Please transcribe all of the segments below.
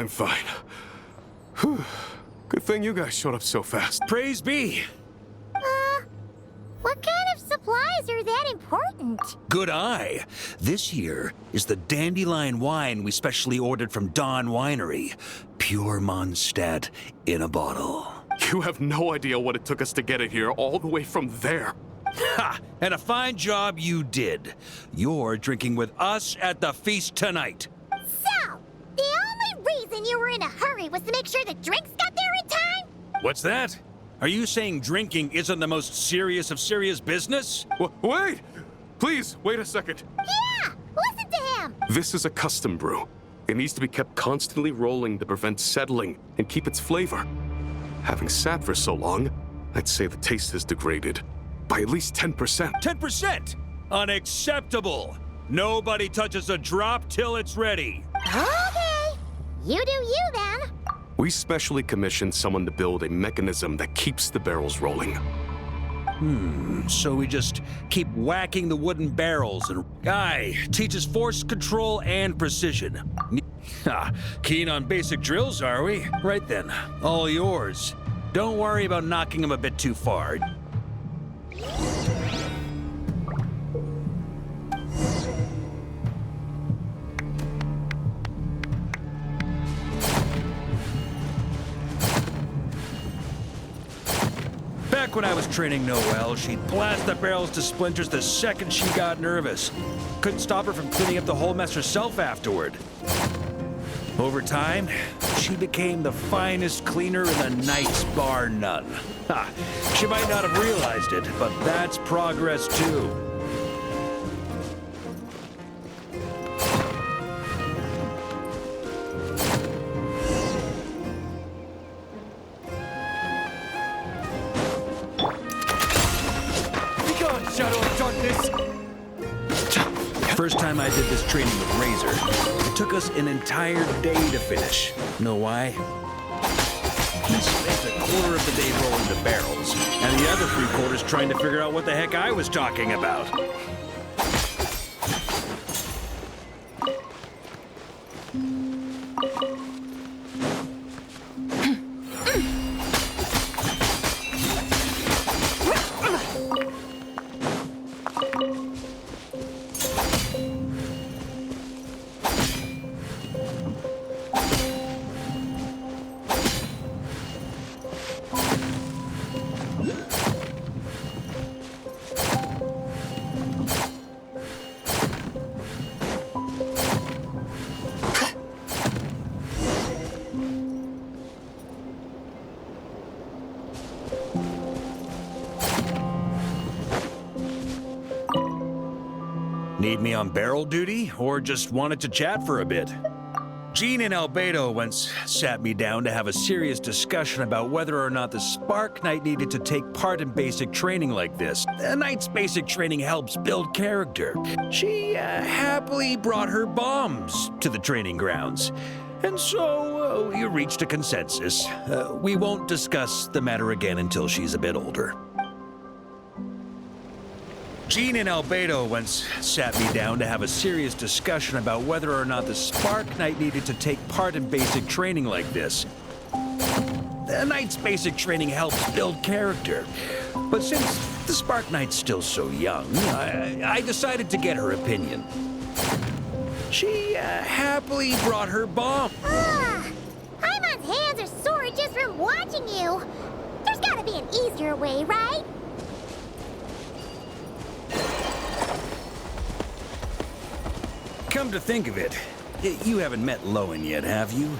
I'm fine. Whew. Good thing you guys showed up so fast. Praise be. What kind of supplies are that important? Good eye. This here is the dandelion wine we specially ordered from Dawn Winery. Pure Mondstadt in a bottle. You have no idea what it took us to get it here, all the way from there. Ha! And a fine job you did. You're drinking with us at the feast tonight. So, the only reason you were in a hurry was to make sure the drinks got there in time? What's that? Are you saying drinking isn't the most serious of serious business? Wait! Please, wait a second. Yeah! Listen to him! This is a custom brew. It needs to be kept constantly rolling to prevent settling and keep its flavor. Having sat for so long, I'd say the taste has degraded by at least 10%. 10%? Unacceptable! Nobody touches a drop till it's ready. Okay. You do you then. We specially commissioned someone to build a mechanism that keeps the barrels rolling. So we just keep whacking the wooden barrels and... Aye, teaches force control and precision. Keen on basic drills, are we? Right then, all yours. Don't worry about knocking them a bit too far. Back when I was training Noelle, she'd blast the barrels to splinters the second she got nervous. Couldn't stop her from cleaning up the whole mess herself afterward. Over time, she became the finest cleaner in the Knights, bar none. She might not have realized it, but that's progress too. First time I did this training with Razor, it took us an entire day to finish. Know why? He spent a quarter of the day rolling the barrels, and the other 3/4 trying to figure out what the heck I was talking about. Need me on barrel duty, or just wanted to chat for a bit? Jean and Albedo once sat me down to have a serious discussion about whether or not the Spark Knight needed to take part in basic training like this. The Knight's basic training helps build character. She happily brought her bombs to the training grounds. And so we reached a consensus. We won't discuss the matter again until she's a bit older. Jean and Albedo once sat me down to have a serious discussion about whether or not the Spark Knight needed to take part in basic training like this. The Knight's basic training helps build character. But since the Spark Knight's still so young, I decided to get her opinion. She happily brought her bomb. Paimon's hands are sore just from watching you. There's gotta be an easier way, right? Come to think of it, you haven't met Lowen yet, have you?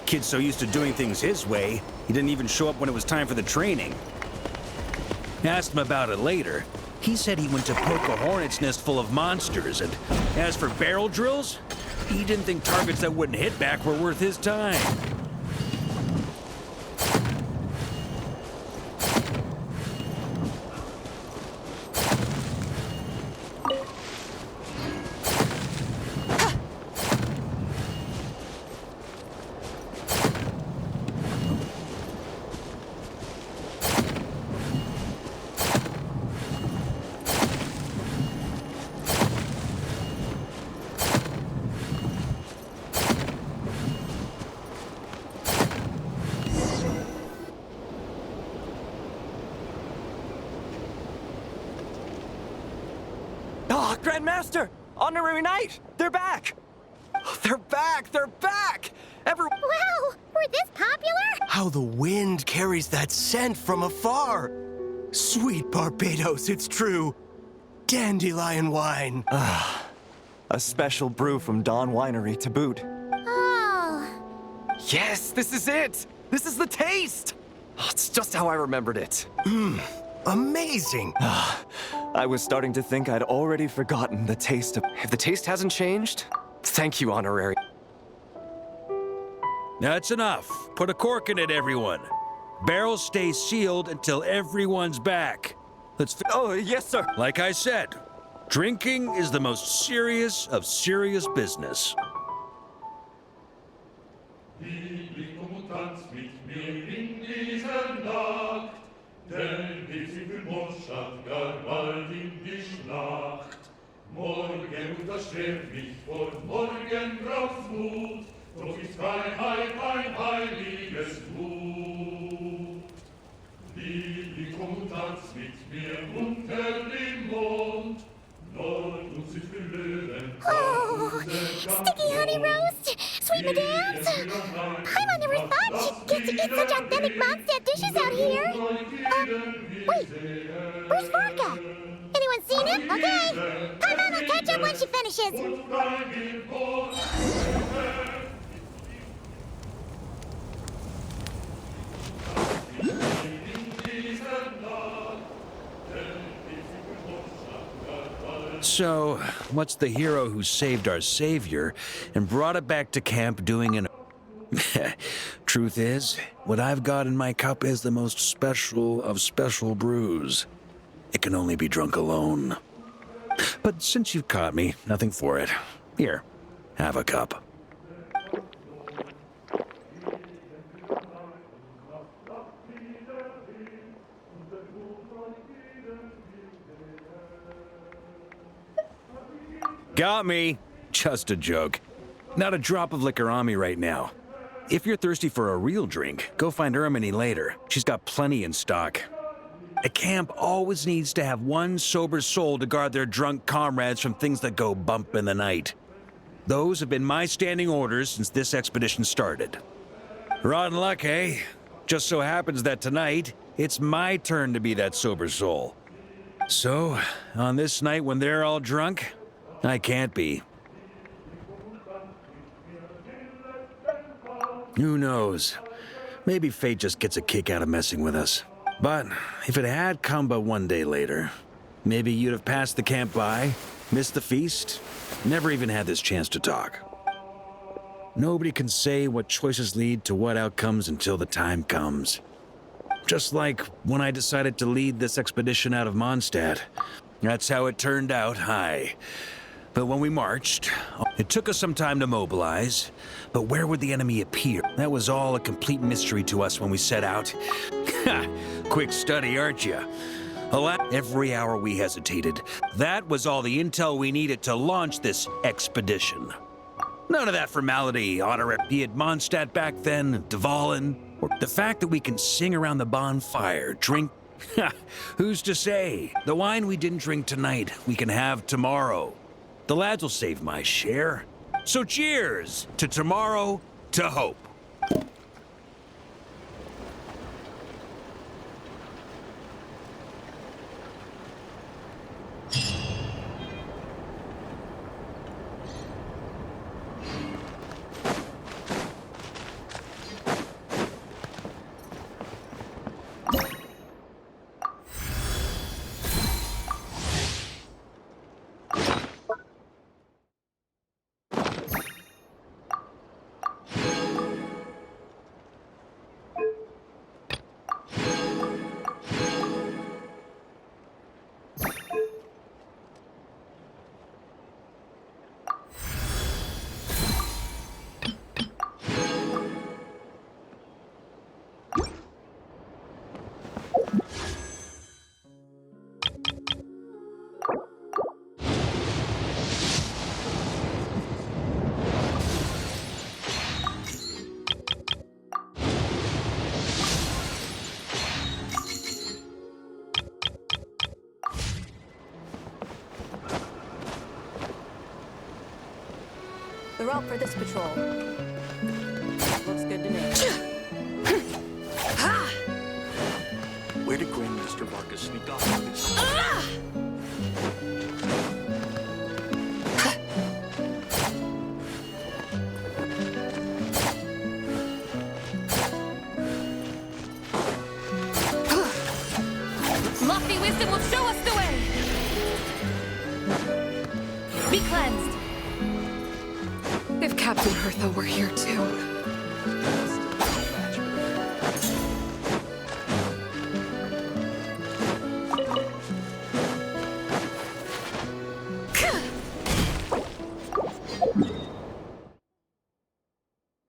Kid's so used to doing things his way, he didn't even show up when it was time for the training. Asked him about it later. He said he went to poke a hornet's nest full of monsters, and as for barrel drills, he didn't think targets that wouldn't hit back were worth his time. Grandmaster! Honorary Knight! They're back! They're back! They're back! Wow, we're this popular? How the wind carries that scent from afar. Sweet Barbados, it's true. Dandelion wine. A special brew from Dawn Winery to boot. Oh, Yes, this is it! This is the taste! It's just how I remembered it. Amazing. I was starting to think I'd already forgotten the taste of... If the taste hasn't changed, thank you, Honorary. That's enough. Put a cork in it, everyone. Barrels stay sealed until everyone's back. Oh, yes, sir. Like I said, drinking is the most serious of serious business. Tanz mit mir in dieser Nacht, denn die Morschaft gar bald in die Schlacht. Morgen unterschwert mich vor Morgen braucht's Mut, doch ist Freiheit ein heiliges Gut. Liebling, komm und tanz mit mir unter dem Mond, Nord und Süd für Löwen. oh, sticky honey roast, sweet madams. Paimon never thought she'd get to eat such authentic Mondstadt dishes out here. Wait, where's Vorka? Anyone seen him? Okay, Paimon will catch up when she finishes. So, what's the hero who saved our savior and brought it back to camp doing an... Truth is, what I've got in my cup is the most special of special brews. It can only be drunk alone. But since you've caught me, nothing for it. Here, have a cup. Got me. Just a joke. Not a drop of liquor on me right now. If you're thirsty for a real drink, go find Ermini later. She's got plenty in stock. A camp always needs to have one sober soul to guard their drunk comrades from things that go bump in the night. Those have been my standing orders since this expedition started. Rotten luck, eh? Just so happens that tonight, it's my turn to be that sober soul. So, on this night when they're all drunk, I can't be. Who knows? Maybe fate just gets a kick out of messing with us. But if it had come but one day later, maybe you'd have passed the camp by, missed the feast, never even had this chance to talk. Nobody can say what choices lead to what outcomes until the time comes. Just like when I decided to lead this expedition out of Mondstadt. That's how it turned out, aye. But when we marched, it took us some time to mobilize. But where would the enemy appear? That was all a complete mystery to us when we set out. Ha! Quick study, aren't you? Every hour we hesitated. That was all the intel we needed to launch this expedition. None of that formality, honorary, be it Mondstadt back then, Dvalin, or the fact that we can sing around the bonfire, drink. Who's to say? The wine we didn't drink tonight, we can have tomorrow. The lads will save my share. So cheers to tomorrow, to hope. The route for this patrol. Looks good to me. Where did Grandmaster Marcus sneak off with this? Lofty wisdom will show us the way! Be cleansed! If Captain Hertha were here too.